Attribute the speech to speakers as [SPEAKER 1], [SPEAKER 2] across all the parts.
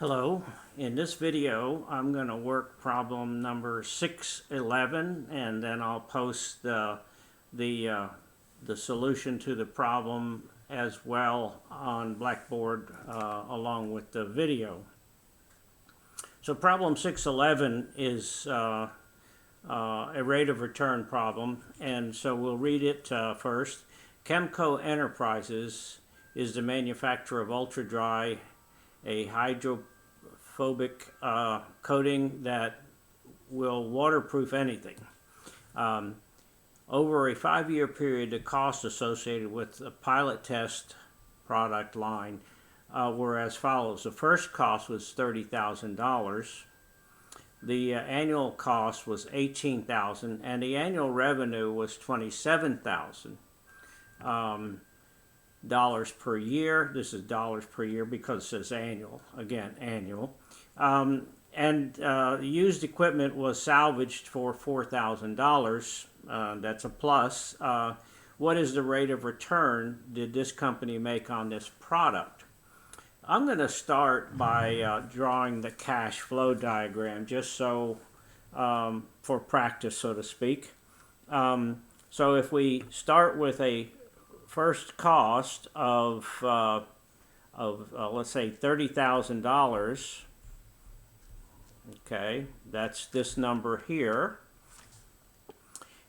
[SPEAKER 1] Hello, in this video I'm going to work problem number 611 and then I'll post the solution to the problem as well on Blackboard along with the video. So problem 611 is a rate of return problem, and so we'll read it first. Chemco Enterprises is the manufacturer of Ultra Dry, a hydrophobic coating that will waterproof anything. Over a 5-year period, the costs associated with the pilot test product line were as follows. The first cost was $30,000. The annual cost was $18,000, and the annual revenue was $27,000. Dollars per year. This is dollars per year because it says annual. Again, annual. Used equipment was salvaged for $4,000. That's a plus. What is the rate of return did this company make on this product? I'm going to start by drawing the cash flow diagram, just so for practice, so to speak. So if we start with a first cost of let's say $30,000. Okay, that's this number here.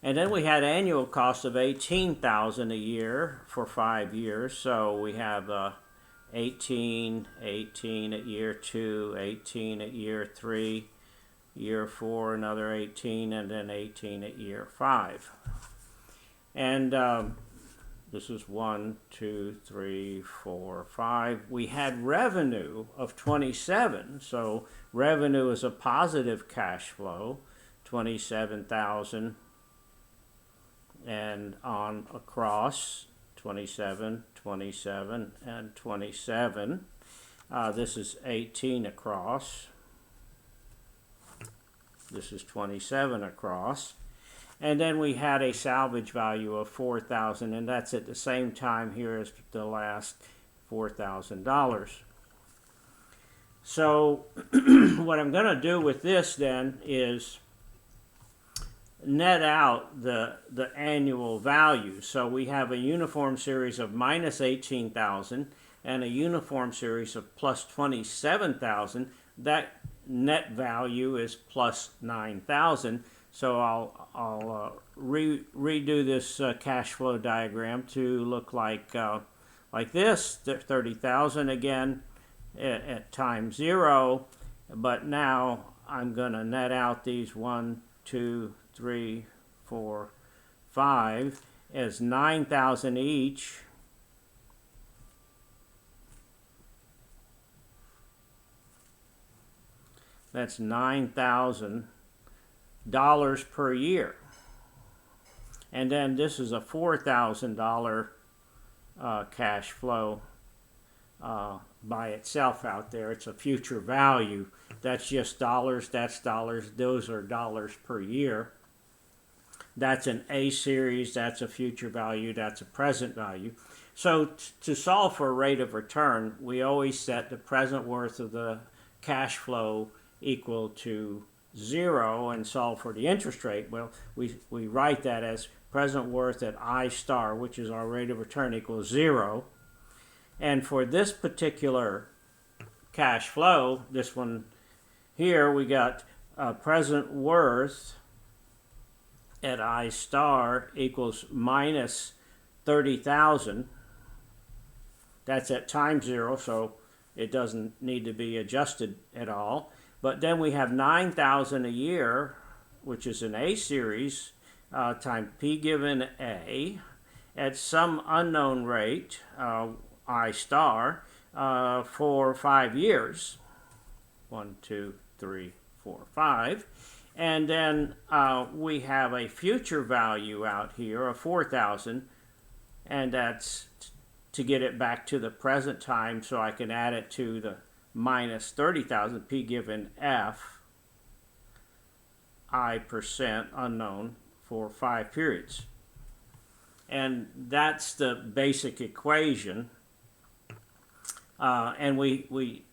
[SPEAKER 1] And then we had annual cost of $18,000 a year for 5 years. So we have 18 at year 2, 18 at year 3, year 4 another 18, and then 18 at year 5. And this is 1, 2, 3, 4, 5. We had revenue of 27, so revenue is a positive cash flow, 27,000, and on across 27, 27, and 27. This is 18 across. This is 27 across. And then we had a salvage value of $4,000, and that's at the same time here as the last $4,000. So what I'm going to do with this then is net out the annual value. So we have a uniform series of minus 18,000 and a uniform series of plus 27,000. That net value is plus 9,000. So I'll redo this cash flow diagram to look like this, 30,000 again at time 0, but now I'm going to net out these 1, 2, 3, 4, 5 as 9,000 each. That's $9,000 per year. And then this is a $4,000 cash flow by itself out there. It's a future value. That's just dollars, that's dollars, those are dollars per year. That's an A series, that's a future value, that's a present value. So to solve for a rate of return, we always set the present worth of the cash flow equal to 0 and solve for the interest rate. Well, we write that as present worth at I star, which is our rate of return, equals 0. And for this particular cash flow, this one here, we got present worth at I star equals minus 30,000. That's at time 0, so it doesn't need to be adjusted at all. But then we have 9,000 a year, which is an A series, times P given A, at some unknown rate, I star, for 5 years. 1, 2, 3, 4, 5. And then we have a future value out here of 4,000, and that's to get it back to the present time, so I can add it to the minus 30,000, P given F, I percent unknown for 5 periods. And that's the basic equation. And we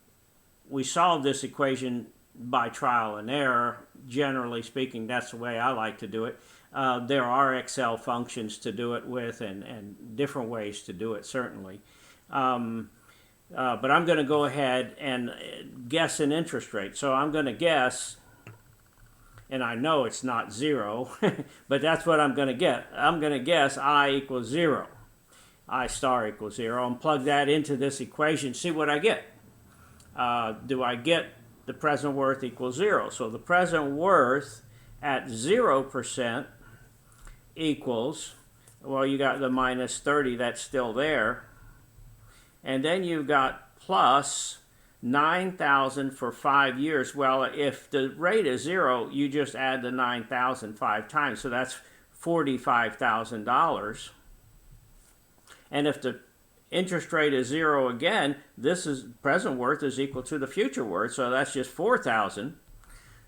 [SPEAKER 1] we solve this equation by trial and error. Generally speaking, that's the way I like to do it. There are Excel functions to do it with, and different ways to do it, certainly. But I'm going to go ahead and guess an interest rate. So I'm going to guess, and I know it's not 0, but that's what I'm going to get. I'm going to guess I equals 0. I star equals 0, and plug that into this equation, see what I get. Do I get the present worth equals 0? So the present worth at 0% equals, well, you got the minus 30, that's still there. And then you've got plus 9,000 for 5 years. Well, if the rate is 0, you just add the 9,000 5 times. So that's $45,000. And if the interest rate is 0 again, this is present worth is equal to the future worth. So that's just 4,000.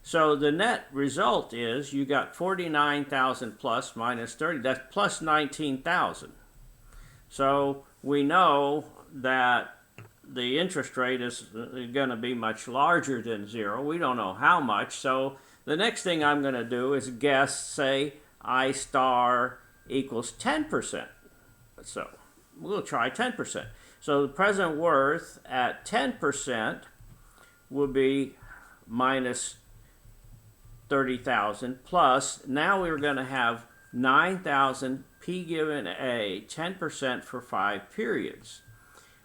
[SPEAKER 1] So the net result is you got 49,000 plus minus 30. That's plus 19,000. So we know that the interest rate is going to be much larger than 0. We don't know how much. So the next thing I'm going to do is guess, say, I star equals 10%. So we'll try 10%. So the present worth at 10% would be minus 30,000 plus, now we're going to have 9,000 P given A, 10% for 5 periods.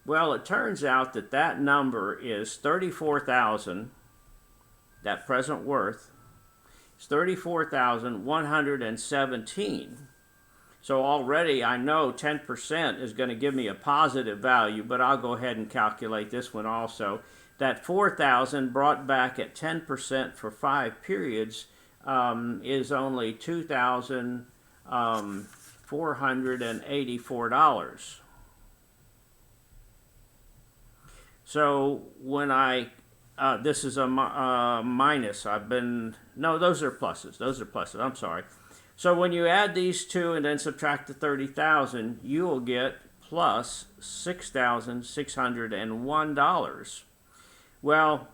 [SPEAKER 1] Well, it turns out that that number is 34,000, that present worth, is 34,117. So already I know 10% is going to give me a positive value, but I'll go ahead and calculate this one also. That 4,000 brought back at 10% for 5 periods is only $2,484. So when this is a minus, no, those are pluses, I'm sorry. So when you add these two and then subtract the 30,000, you will get plus $6,601. Well,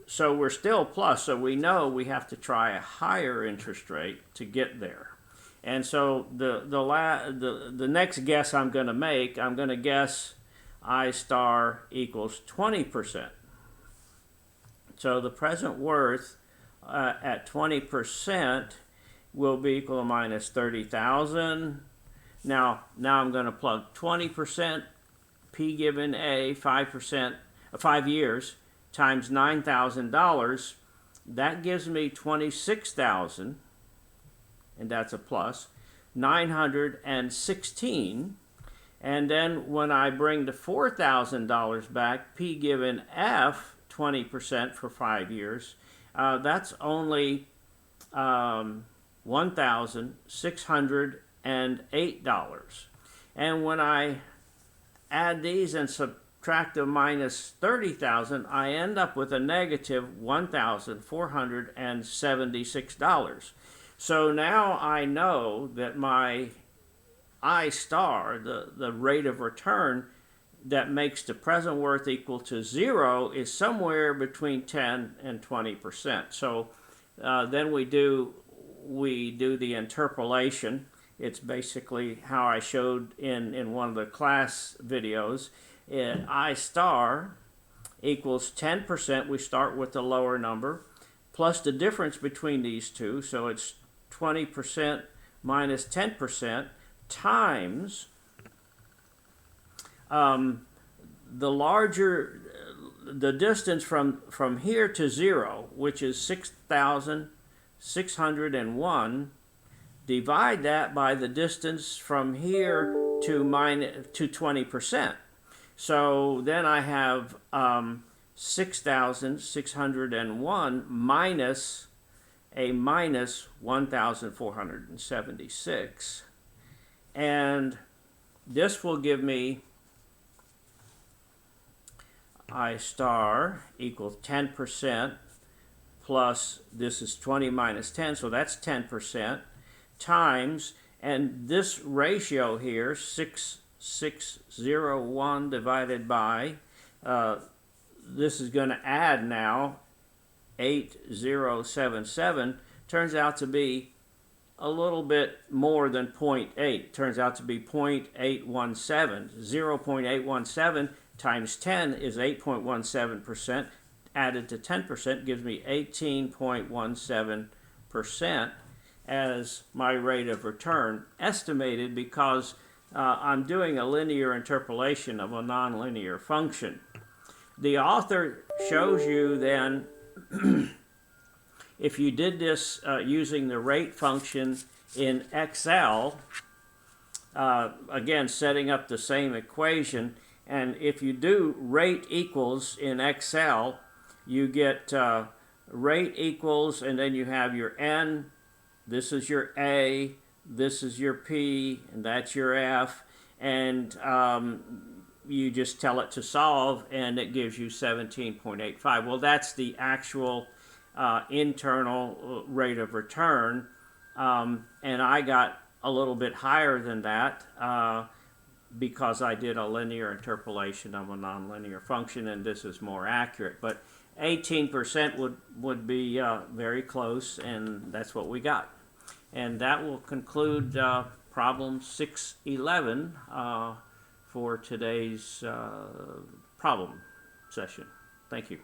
[SPEAKER 1] so we're still plus, so we know we have to try a higher interest rate to get there. And so the next guess I'm going to guess I star equals 20%. So the present worth at 20% will be equal to minus 30,000. Now I'm going to plug 20% P given A, 5%, 5 years, times $9,000. That gives me 26,000, and that's a plus, 916. And then when I bring the $4,000 back, P given F, 20% for 5 years, that's only $1,608. And when I add these and subtract the minus 30,000, I end up with a negative $1,476. So now I know that my I star, the rate of return that makes the present worth equal to 0, is somewhere between 10 and 20%. So then we do the interpolation. It's basically how I showed in one of the class videos. I star equals 10%. We start with the lower number, plus the difference between these two. So it's 20% minus 10% times the distance from here to 0, which is 6,601. Divide that by the distance from here to 20%. So then I have 6,601 minus a minus 1,476. And this will give me I star equals 10% plus, this is 20 minus 10, so that's 10%, times, and this ratio here, 6,601 divided by this is going to add now 8077, turns out to be a little bit more than 0.8. Turns out to be 0.817. 0.817 times 10 is 8.17%. Added to 10% gives me 18.17% as my rate of return, estimated because I'm doing a linear interpolation of a nonlinear function. The author shows you then if you did this using the rate function in Excel, again setting up the same equation, and if you do rate equals in Excel, you get rate equals, and then you have your N, this is your A, this is your P, and that's your F, and you just tell it to solve, and it gives you 17.85. Well, that's the actual internal rate of return, and I got a little bit higher than that because I did a linear interpolation of a nonlinear function, and this is more accurate. But 18% would be very close, and that's what we got. And that will conclude problem 611 for today's problem session. Thank you.